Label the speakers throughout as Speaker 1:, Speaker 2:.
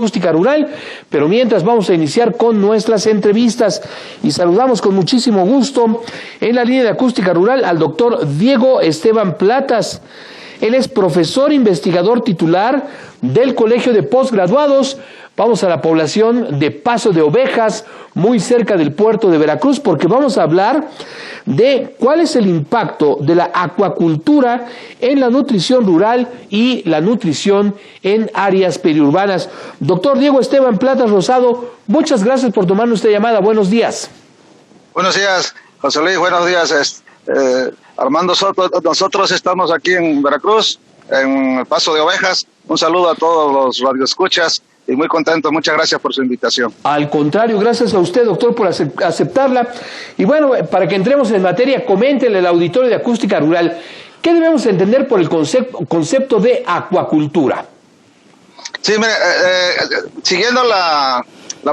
Speaker 1: Acústica Rural, pero mientras vamos a iniciar con nuestras entrevistas y saludamos con muchísimo gusto en la línea de Acústica Rural al doctor Diego Esteban Platas. Él es profesor investigador titular del Colegio de Postgraduados. Vamos a la población de Paso de Ovejas, muy cerca del puerto de Veracruz, porque vamos a hablar de cuál es el impacto de la acuacultura en la nutrición rural y la nutrición en áreas periurbanas. Doctor Diego Esteban Platas Rosado, muchas gracias por tomarnos esta llamada. Buenos días.
Speaker 2: Buenos días, José Luis. Buenos días, Armando Soto. Nosotros estamos aquí en Veracruz, en Paso de Ovejas. Un saludo a todos los radioescuchas. Y muy contento, muchas gracias por su invitación.
Speaker 1: Al contrario, gracias a usted, doctor, por aceptarla. Y bueno, para que entremos en materia, coméntenle al auditorio de Acústica Rural, ¿qué debemos entender por el concepto de acuacultura?
Speaker 2: Sí, mire, siguiendo la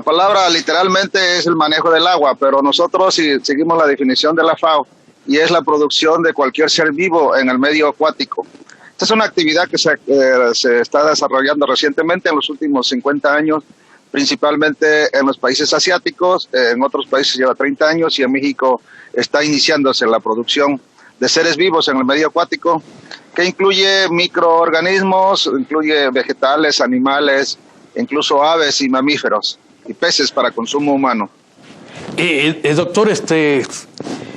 Speaker 2: palabra literalmente es el manejo del agua, pero nosotros seguimos la definición de la FAO y es la producción de cualquier ser vivo en el medio acuático. Esta es una actividad que se está desarrollando recientemente en los últimos 50 años, principalmente en los países asiáticos, en otros países lleva 30 años y en México está iniciándose la producción de seres vivos en el medio acuático, que incluye microorganismos, incluye vegetales, animales, incluso aves y mamíferos y peces para consumo humano.
Speaker 3: Doctor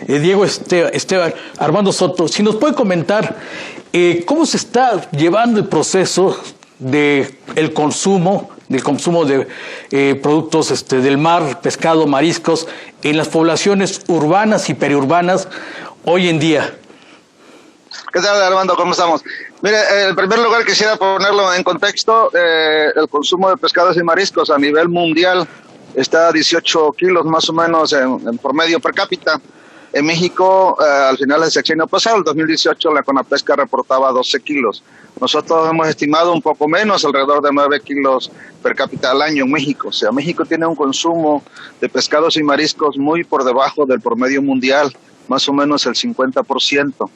Speaker 3: Diego Esteban Armando Soto, si nos puede comentar ¿cómo se está llevando el proceso del consumo de productos del mar, pescado, mariscos, en las poblaciones urbanas y periurbanas hoy en día?
Speaker 2: ¿Qué tal, Armando? ¿Cómo estamos? Mire, en primer lugar quisiera ponerlo en contexto. El consumo de pescados y mariscos a nivel mundial está a 18 kilos más o menos en promedio per cápita. En México, al final del sexenio pasado, el 2018, la CONAPESCA reportaba 12 kilos. Nosotros hemos estimado un poco menos, alrededor de 9 kilos per cápita al año en México. O sea, México tiene un consumo de pescados y mariscos muy por debajo del promedio mundial, más o menos el 50%.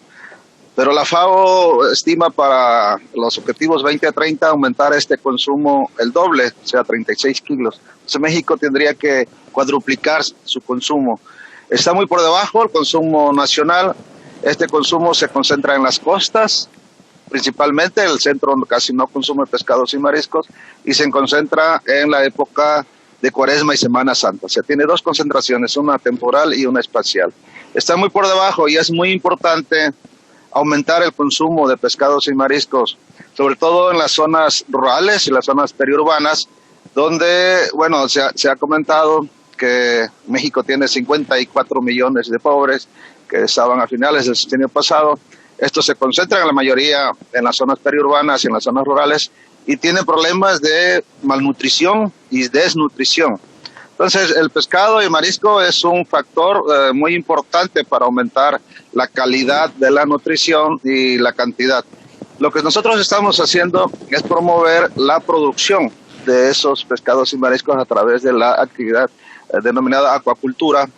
Speaker 2: Pero la FAO estima para los objetivos 20 a 30 aumentar este consumo el doble, o sea, 36 kilos. Entonces México tendría que cuadruplicar su consumo. Está muy por debajo el consumo nacional. Este consumo se concentra en las costas, principalmente el centro casi no consume pescados y mariscos, y se concentra en la época de Cuaresma y Semana Santa. O sea, tiene dos concentraciones, una temporal y una espacial. Está muy por debajo y es muy importante aumentar el consumo de pescados y mariscos, sobre todo en las zonas rurales y las zonas periurbanas, donde, bueno, se ha comentado que México tiene 54 millones de pobres que estaban a finales del sexenio pasado. Estos se concentran en la mayoría en las zonas periurbanas y en las zonas rurales y tienen problemas de malnutrición y desnutrición. Entonces, el pescado y marisco es un factor muy importante para aumentar la calidad de la nutrición y la cantidad. Lo que nosotros estamos haciendo es promover la producción de esos pescados y mariscos a través de la actividad denominada acuacultura.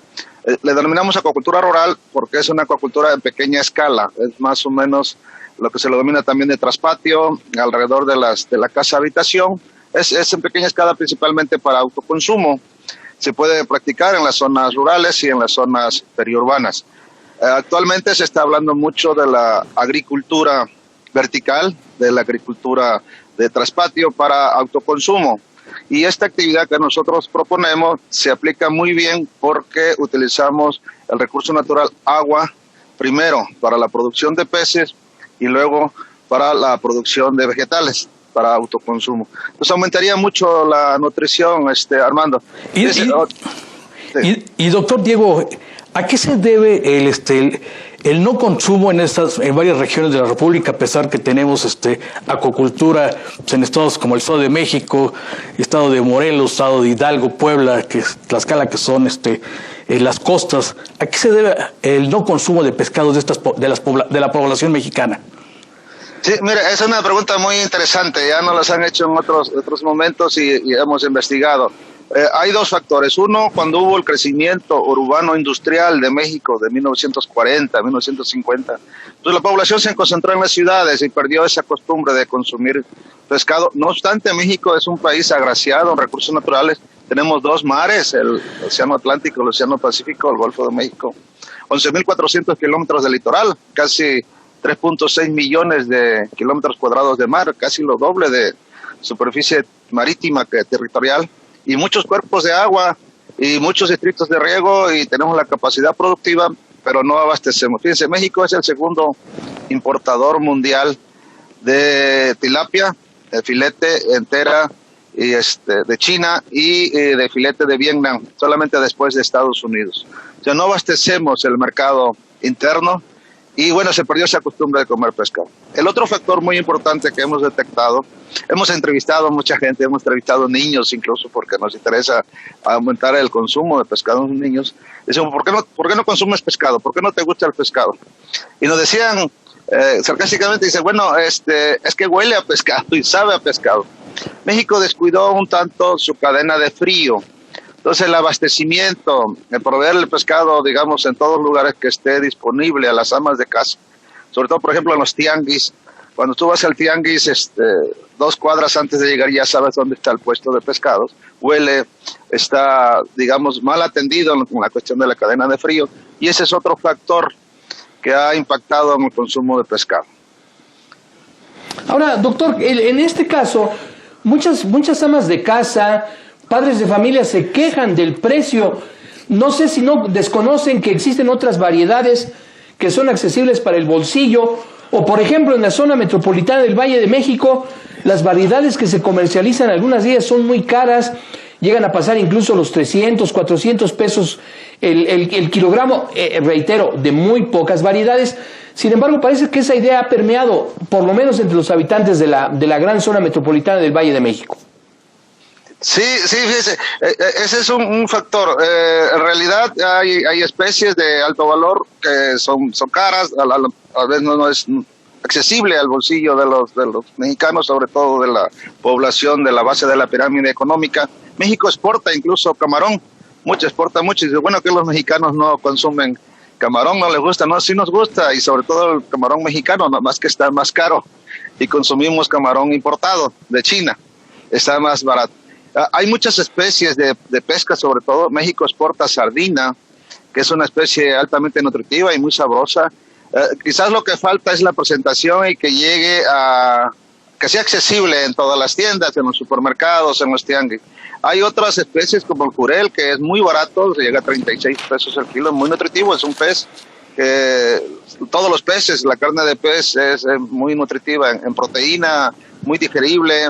Speaker 2: Le denominamos acuacultura rural porque es una acuacultura en pequeña escala, es más o menos lo que se le denomina también de traspatio, alrededor de la casa habitación, es en pequeña escala principalmente para autoconsumo. Se puede practicar en las zonas rurales y en las zonas periurbanas. Actualmente se está hablando mucho de la agricultura vertical, de la agricultura de traspatio para autoconsumo. Y esta actividad que nosotros proponemos se aplica muy bien porque utilizamos el recurso natural agua, primero para la producción de peces y luego para la producción de vegetales, para autoconsumo. Entonces aumentaría mucho la nutrición, Armando.
Speaker 3: Y doctor Diego, ¿a qué se debe el no consumo en varias regiones de la República, a pesar que tenemos acuacultura en estados como el Estado de México, Estado de Morelos, Estado de Hidalgo, Puebla, Tlaxcala, que son las costas? ¿A qué se debe el no consumo de pescados de la población mexicana?
Speaker 2: Sí, mire, es una pregunta muy interesante, ya nos las han hecho en otros momentos y hemos investigado. Hay dos factores. Uno, cuando hubo el crecimiento urbano industrial de México de 1940, 1950, pues la población se concentró en las ciudades y perdió esa costumbre de consumir pescado. No obstante, México es un país agraciado en recursos naturales. Tenemos dos mares, el Océano Atlántico, el Océano Pacífico, el Golfo de México. 11.400 kilómetros de litoral, casi 3.6 millones de kilómetros cuadrados de mar, casi lo doble de superficie marítima que territorial, y muchos cuerpos de agua y muchos distritos de riego, y tenemos la capacidad productiva, pero no abastecemos. Fíjense, México es el segundo importador mundial de tilapia, de filete entera y de China, y de filete de Vietnam, solamente después de Estados Unidos. O sea, no abastecemos el mercado interno, y bueno, se perdió esa costumbre de comer pescado. El otro factor muy importante que hemos detectado, hemos entrevistado a mucha gente, hemos entrevistado niños incluso, porque nos interesa aumentar el consumo de pescado en los niños. Decimos, ¿por qué no consumes pescado? ¿Por qué no te gusta el pescado? Y nos decían sarcásticamente, dice, bueno, es que huele a pescado y sabe a pescado. México descuidó un tanto su cadena de frío. Entonces el abastecimiento, el proveer el pescado, digamos, en todos los lugares que esté disponible a las amas de casa, sobre todo, por ejemplo, en los tianguis. Cuando tú vas al tianguis, 2 cuadras antes de llegar ya sabes dónde está el puesto de pescados. Huele, está, digamos, mal atendido con la cuestión de la cadena de frío, y ese es otro factor que ha impactado en el consumo de pescado.
Speaker 1: Ahora, doctor, en este caso, muchas amas de casa, padres de familia se quejan del precio. No sé si no desconocen que existen otras variedades que son accesibles para el bolsillo, o por ejemplo en la zona metropolitana del Valle de México, las variedades que se comercializan algunas días son muy caras, llegan a pasar incluso los 300, 400 pesos el kilogramo, reitero, de muy pocas variedades. Sin embargo, parece que esa idea ha permeado, por lo menos entre los habitantes de la gran zona metropolitana del Valle de México.
Speaker 2: Sí, fíjese, ese es un factor. En realidad hay especies de alto valor que son caras, a veces no es accesible al bolsillo de los mexicanos, sobre todo de la población de la base de la pirámide económica. México exporta incluso camarón, exporta mucho, y dice, bueno, que los mexicanos no consumen camarón, no les gusta. No, sí nos gusta, y sobre todo el camarón mexicano, nada más que está más caro, y consumimos camarón importado de China, está más barato. Hay muchas especies de pesca, sobre todo. México exporta sardina, que es una especie altamente nutritiva y muy sabrosa. Quizás lo que falta es la presentación y que que sea accesible en todas las tiendas, en los supermercados, en los tianguis. Hay otras especies como el jurel, que es muy barato, se llega a 36 pesos el kilo, muy nutritivo, es un pez. Todos los peces, la carne de pez es muy nutritiva en proteína, muy digerible,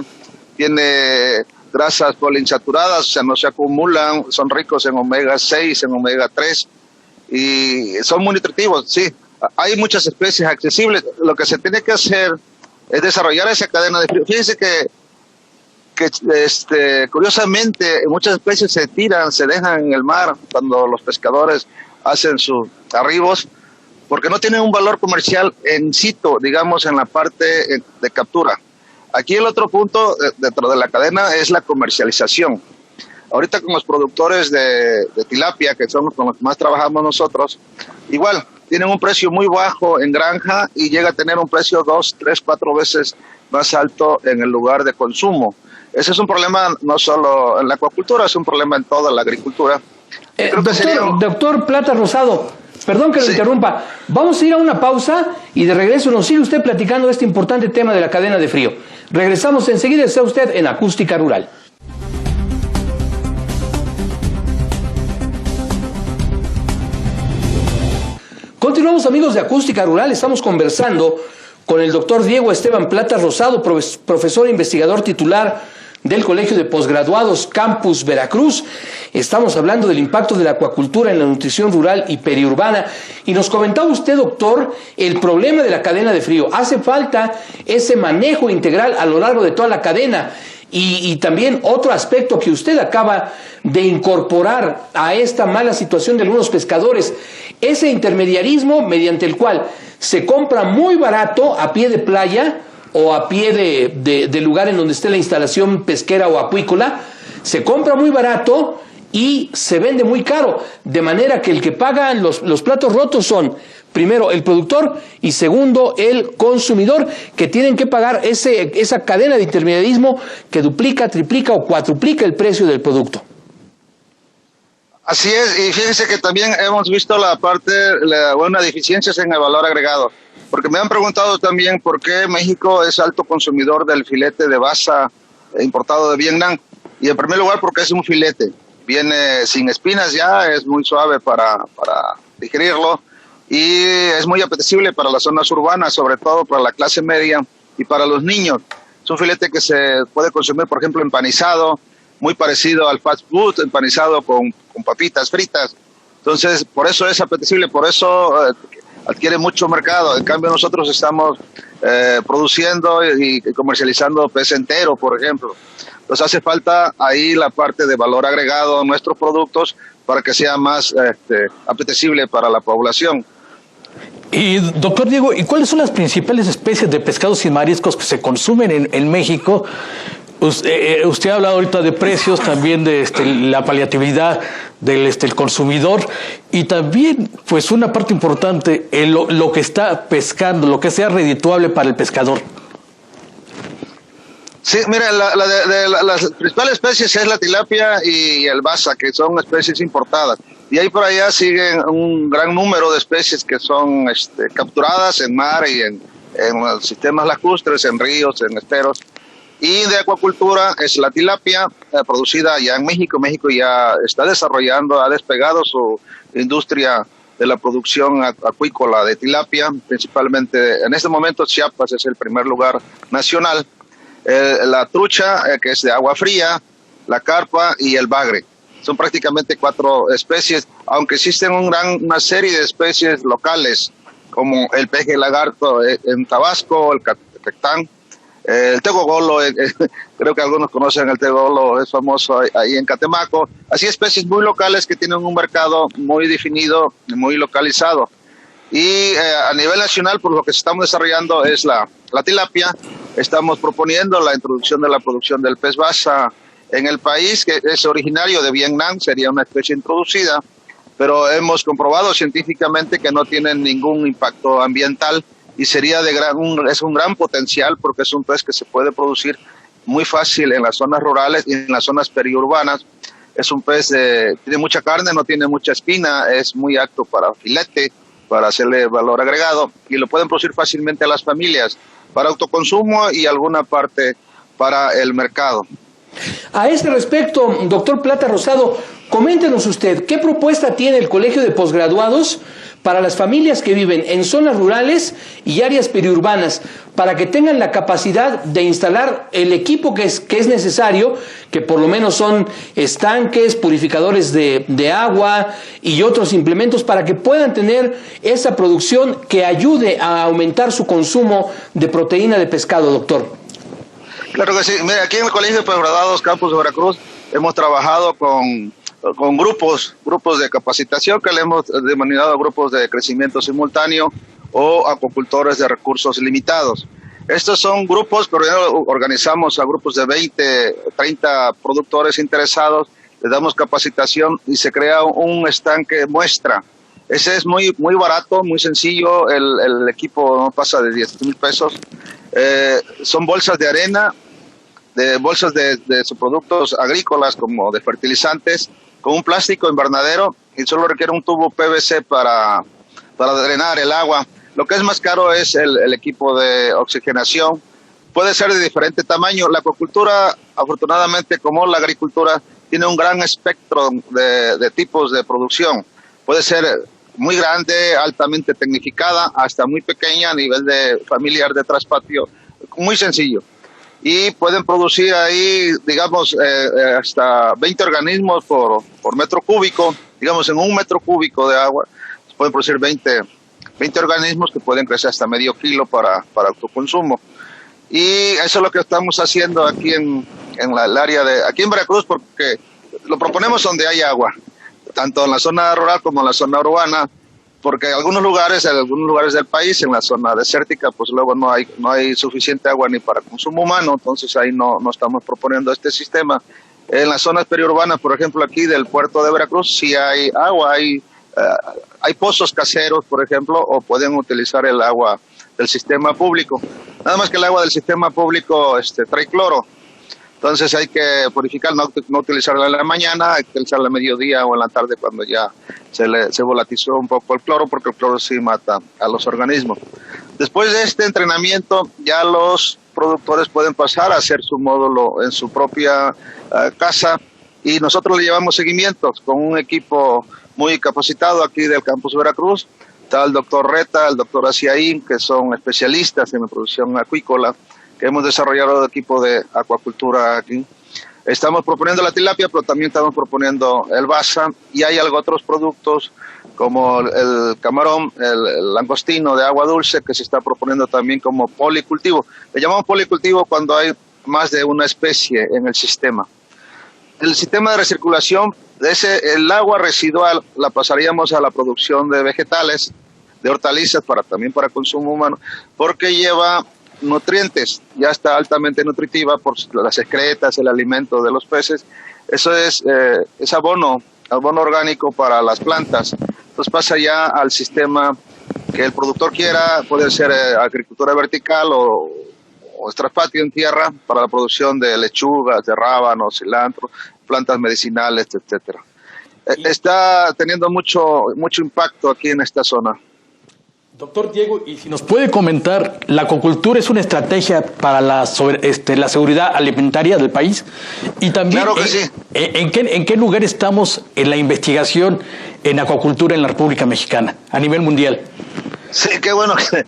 Speaker 2: tiene grasas poliinsaturadas, o sea, no se acumulan, son ricos en omega 6, en omega 3, y son muy nutritivos, sí. Hay muchas especies accesibles. Lo que se tiene que hacer es desarrollar esa cadena de frío. Fíjense que curiosamente muchas especies se dejan en el mar cuando los pescadores hacen sus arribos, porque no tienen un valor comercial en situ, digamos, en la parte de captura. Aquí el otro punto dentro de la cadena es la comercialización. Ahorita con los productores de tilapia, que son con los que más trabajamos nosotros, igual tienen un precio muy bajo en granja y llega a tener un precio 2, 3, 4 veces más alto en el lugar de consumo. Ese es un problema no solo en la acuacultura, es un problema en toda la agricultura.
Speaker 1: Doctor Platas Rosado, perdón que lo interrumpa. Vamos a ir a una pausa y de regreso nos sigue usted platicando de este importante tema de la cadena de frío. Regresamos enseguida, está usted en Acústica Rural. Continuamos, amigos de Acústica Rural, estamos conversando con el doctor Diego Esteban Platas Rosado, profesor e investigador titular del Colegio de Posgraduados Campus Veracruz. Estamos hablando del impacto de la acuacultura en la nutrición rural y periurbana. Y nos comentaba usted, doctor, el problema de la cadena de frío. Hace falta ese manejo integral a lo largo de toda la cadena. Y también otro aspecto que usted acaba de incorporar a esta mala situación de algunos pescadores, ese intermediarismo mediante el cual se compra muy barato a pie de playa o a pie de lugar en donde esté la instalación pesquera o acuícola, se compra muy barato y se vende muy caro, de manera que el que paga los platos rotos son, primero, el productor y segundo, el consumidor, que tienen que pagar esa cadena de intermediarismo que duplica, triplica o cuatruplica el precio del producto.
Speaker 2: Así es, y fíjense que también hemos visto una deficiencias en el valor agregado, porque me han preguntado también por qué México es alto consumidor del filete de basa importado de Vietnam, y en primer lugar porque es un filete, viene sin espinas ya, es muy suave para digerirlo, y es muy apetecible para las zonas urbanas, sobre todo para la clase media y para los niños. Es un filete que se puede consumir, por ejemplo, empanizado, muy parecido al fast food, empanizado con papitas fritas. Entonces, por eso es apetecible, por eso adquiere mucho mercado. En cambio, nosotros estamos produciendo y comercializando pez entero, por ejemplo. Entonces, hace falta ahí la parte de valor agregado a nuestros productos para que sea más apetecible para la población.
Speaker 3: Y, doctor Diego, ¿y cuáles son las principales especies de pescados y mariscos que se consumen en México? Usted ha hablado ahorita de precios, también de la paliatividad del consumidor, y también, pues, una parte importante, lo que está pescando, lo que sea redituable para el pescador.
Speaker 2: Sí, mira, las principales especies es la tilapia y el basa, que son especies importadas. Y ahí por allá siguen un gran número de especies que son capturadas en mar y en sistemas lacustres, en ríos, en esteros. Y de acuacultura es la tilapia, producida ya en México. México ya está desarrollando, ha despegado su industria de la producción acuícola de tilapia, principalmente en este momento Chiapas es el primer lugar nacional. La trucha, que es de agua fría, la carpa y el bagre. Son prácticamente 4 especies, aunque existen una serie de especies locales, como el peje lagarto en Tabasco, el catectán, el tegogolo, creo que algunos conocen el tegogolo, es famoso ahí en Catemaco. Así especies muy locales que tienen un mercado muy definido, muy localizado. Y a nivel nacional, por lo que estamos desarrollando es la tilapia. Estamos proponiendo la introducción de la producción del pez basa en el país, que es originario de Vietnam, sería una especie introducida, pero hemos comprobado científicamente que no tienen ningún impacto ambiental y sería es un gran potencial porque es un pez que se puede producir muy fácil en las zonas rurales y en las zonas periurbanas. Es un pez, tiene mucha carne, no tiene mucha espina, es muy apto para filete, para hacerle valor agregado, y lo pueden producir fácilmente a las familias para autoconsumo y alguna parte para el mercado.
Speaker 1: A este respecto, doctor Plata Rosado, coméntenos usted, ¿qué propuesta tiene el Colegio de Posgraduados para las familias que viven en zonas rurales y áreas periurbanas, para que tengan la capacidad de instalar el equipo que es necesario, que por lo menos son estanques, purificadores de agua y otros implementos, para que puedan tener esa producción que ayude a aumentar su consumo de proteína de pescado, doctor?
Speaker 2: Claro que sí. Mira, aquí en el Colegio de Posgraduados Campus de Veracruz hemos trabajado con grupos de capacitación que le hemos denominado grupos de crecimiento simultáneo o acuacultores de recursos limitados. Estos son grupos, pero organizamos a grupos de 20, 30 productores interesados, les damos capacitación y se crea un estanque muestra. Ese es muy barato, muy sencillo, el equipo no pasa de 10,000 pesos. Son bolsas de arena, bolsas de subproductos agrícolas como de fertilizantes, con un plástico invernadero y solo requiere un tubo PVC para drenar el agua. Lo que es más caro es el equipo de oxigenación. Puede ser de diferente tamaño. La acuacultura, afortunadamente, como la agricultura, tiene un gran espectro de tipos de producción. Puede ser muy grande, altamente tecnificada, hasta muy pequeña a nivel de familiar de traspatio, muy sencillo. Y pueden producir ahí, digamos, hasta 20 organismos por metro cúbico. Digamos, en 1 metro cúbico de agua se pueden producir 20 organismos que pueden crecer hasta medio kilo para autoconsumo. Y eso es lo que estamos haciendo aquí en el área aquí en Veracruz, porque lo proponemos donde hay agua, tanto en la zona rural como en la zona urbana, porque en algunos lugares del país, en la zona desértica, pues luego no hay suficiente agua ni para consumo humano, entonces ahí no estamos proponiendo este sistema. En las zonas periurbanas, por ejemplo, aquí del puerto de Veracruz, sí hay agua, hay pozos caseros, por ejemplo, o pueden utilizar el agua del sistema público. Nada más que el agua del sistema público trae cloro. Entonces hay que purificar, no utilizarla en la mañana, hay que utilizarla a mediodía o en la tarde cuando ya se volatizó un poco el cloro, porque el cloro sí mata a los organismos. Después de este entrenamiento, ya los productores pueden pasar a hacer su módulo en su propia casa, y nosotros le llevamos seguimientos con un equipo muy capacitado aquí del campus Veracruz. Está el doctor Reta, el doctor Aciaín, que son especialistas en la producción acuícola, que hemos desarrollado el equipo de acuacultura aquí. Estamos proponiendo la tilapia, pero también estamos proponiendo el basa, y hay algo otros productos como el camarón, el langostino de agua dulce, que se está proponiendo también como policultivo. Le llamamos policultivo cuando hay más de una especie en el sistema. El sistema de recirculación, el agua residual la pasaríamos a la producción de vegetales, de hortalizas, también para consumo humano, porque lleva nutrientes, ya está altamente nutritiva por las excretas, el alimento de los peces. Eso es abono orgánico para las plantas. Entonces pasa ya al sistema que el productor quiera, puede ser agricultura vertical o extraspatio en tierra para la producción de lechugas, de rábanos, cilantro, plantas medicinales, etcétera. Está teniendo mucho impacto aquí en esta zona.
Speaker 3: Doctor Diego, y si nos puede comentar, ¿la acuacultura es una estrategia para la seguridad alimentaria del país? Y también,
Speaker 2: claro que sí.
Speaker 3: ¿En qué lugar estamos en la investigación en acuacultura en la República Mexicana, a nivel mundial?
Speaker 2: Sí, qué bueno que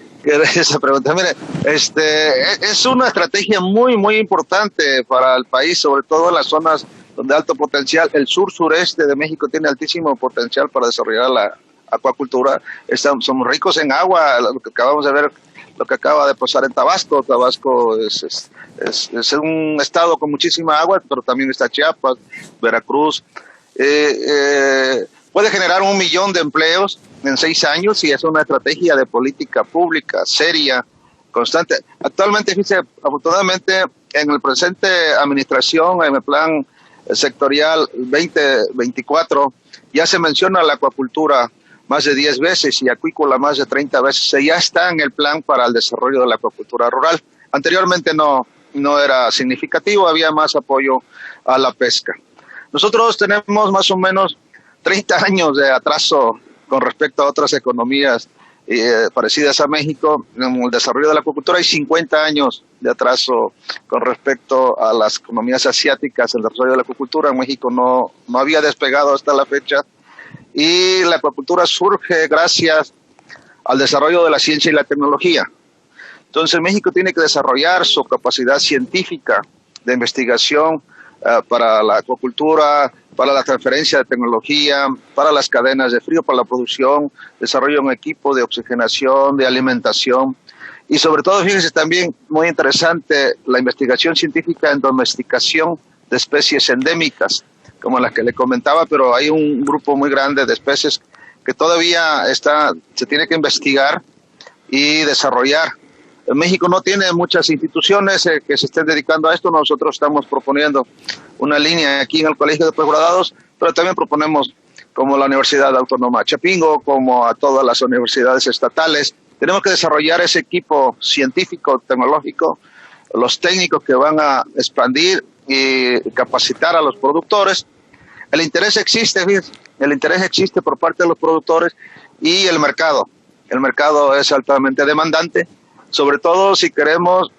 Speaker 2: esa pregunta. Mire, es una estrategia muy importante para el país, sobre todo en las zonas donde alto potencial. El sur-sureste de México tiene altísimo potencial para desarrollar la acuacultura. Somos ricos en agua, lo que acabamos de ver, lo que acaba de pasar en Tabasco. Tabasco es un estado con muchísima agua, pero también está Chiapas, Veracruz. Puede generar 1 millón de empleos en 6 años, y es una estrategia de política pública seria, constante. Actualmente, fíjese, afortunadamente, en el presente administración, en el plan sectorial 2024, ya se menciona la acuacultura más de 10 veces y acuícola más de 30 veces. Ya está en el plan para el desarrollo de la acuacultura rural. Anteriormente no era significativo, había más apoyo a la pesca. Nosotros tenemos más o menos 30 años de atraso con respecto a otras economías parecidas a México. En el desarrollo de la acuacultura hay 50 años de atraso con respecto a las economías asiáticas. El desarrollo de la acuacultura en México no había despegado hasta la fecha, y la acuacultura surge gracias al desarrollo de la ciencia y la tecnología. Entonces México tiene que desarrollar su capacidad científica de investigación para la acuacultura, para la transferencia de tecnología, para las cadenas de frío, para la producción, desarrollo de un equipo de oxigenación, de alimentación, y sobre todo, fíjense también, muy interesante, la investigación científica en domesticación de especies endémicas, como las que le comentaba, pero hay un grupo muy grande de especies que todavía se tiene que investigar y desarrollar. México no tiene muchas instituciones que se estén dedicando a esto. Nosotros estamos proponiendo una línea aquí en el Colegio de Posgraduados, pero también proponemos, como la Universidad Autónoma de Chapingo, como a todas las universidades estatales. Tenemos que desarrollar ese equipo científico, tecnológico, los técnicos que van a expandir y capacitar a los productores. El interés existe por parte de los productores y el mercado. El mercado es altamente demandante, sobre todo si queremos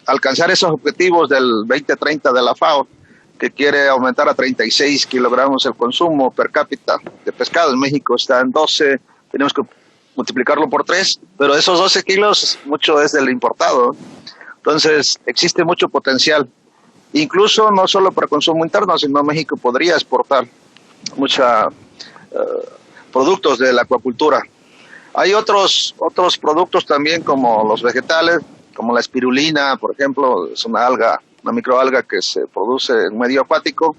Speaker 2: alcanzar esos objetivos del 2030 de la FAO, que quiere aumentar a 36 kilogramos el consumo per cápita de pescado. En México está en 12, tenemos que multiplicarlo por 3, pero esos 12 kilos, mucho es del importado. Entonces, existe mucho potencial. Incluso no solo para consumo interno, sino México podría exportar muchos productos de la acuacultura. Hay otros productos también, como los vegetales, como la espirulina, por ejemplo, es una microalga que se produce en medio acuático.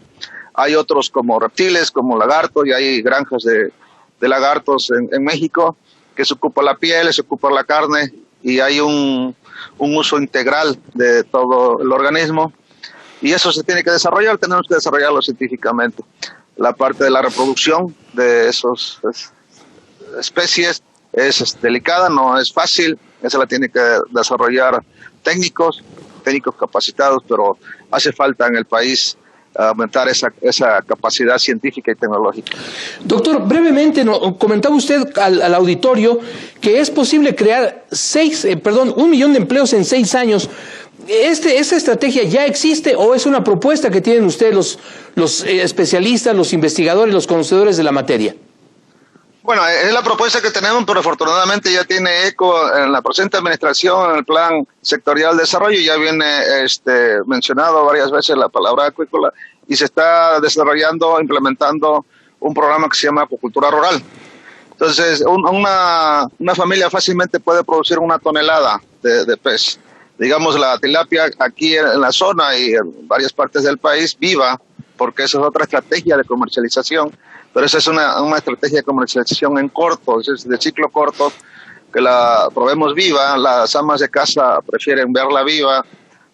Speaker 2: Hay otros como reptiles, como lagartos, y hay granjas de lagartos en México, que se ocupa la piel, se ocupa la carne, y hay un uso integral de todo el organismo. y eso se tiene que desarrollar, tenemos que desarrollarlo científicamente. La parte de la reproducción de esas especies es delicada, no es fácil, esa la tiene que desarrollar técnicos capacitados, pero hace falta en el país aumentar esa capacidad científica y tecnológica.
Speaker 1: Doctor, brevemente comentaba usted al auditorio que es posible crear 1 millón de empleos en 6 años. ¿Esta estrategia ya existe o es una propuesta que tienen ustedes los especialistas, los investigadores, los conocedores de la materia?
Speaker 2: Bueno, es la propuesta que tenemos, pero afortunadamente ya tiene eco en la presente administración, en el Plan Sectorial de Desarrollo, ya viene mencionado varias veces la palabra acuícola, y se está desarrollando, implementando un programa que se llama Acuicultura Rural. Entonces, una familia fácilmente puede producir 1 tonelada de pez. Digamos, la tilapia aquí en la zona y en varias partes del país viva, porque esa es otra estrategia de comercialización. Pero esa es una estrategia de comercialización en corto, es de ciclo corto, que la probemos viva. Las amas de casa prefieren verla viva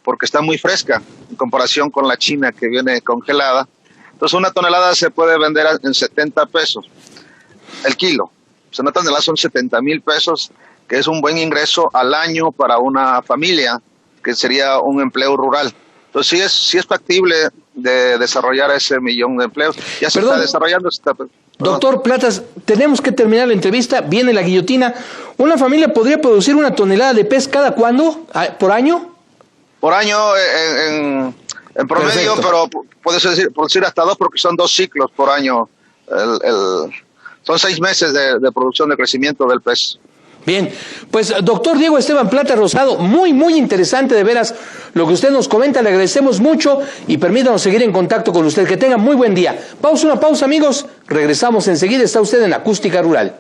Speaker 2: porque está muy fresca en comparación con la china que viene congelada. Entonces 1 tonelada se puede vender en 70 pesos el kilo. O sea, 1 tonelada son 70,000 pesos, que es un buen ingreso al año para una familia, que sería un empleo rural. Entonces sí es factible de desarrollar ese 1 millón de empleos. Ya se está desarrollando.
Speaker 1: Doctor Platas, tenemos que terminar la entrevista, viene la guillotina. ¿Una familia podría producir 1 tonelada de pez cada cuándo? ¿Por año? Por
Speaker 2: año en promedio. Perfecto. Pero puedes producir hasta 2 porque son 2 ciclos por año. Son 6 meses de producción de crecimiento del pez.
Speaker 1: Bien, pues doctor Diego Esteban Platas Rosado, muy interesante de veras lo que usted nos comenta, le agradecemos mucho y permítanos seguir en contacto con usted, que tenga muy buen día. Una pausa amigos, regresamos enseguida, está usted en Acústica Rural.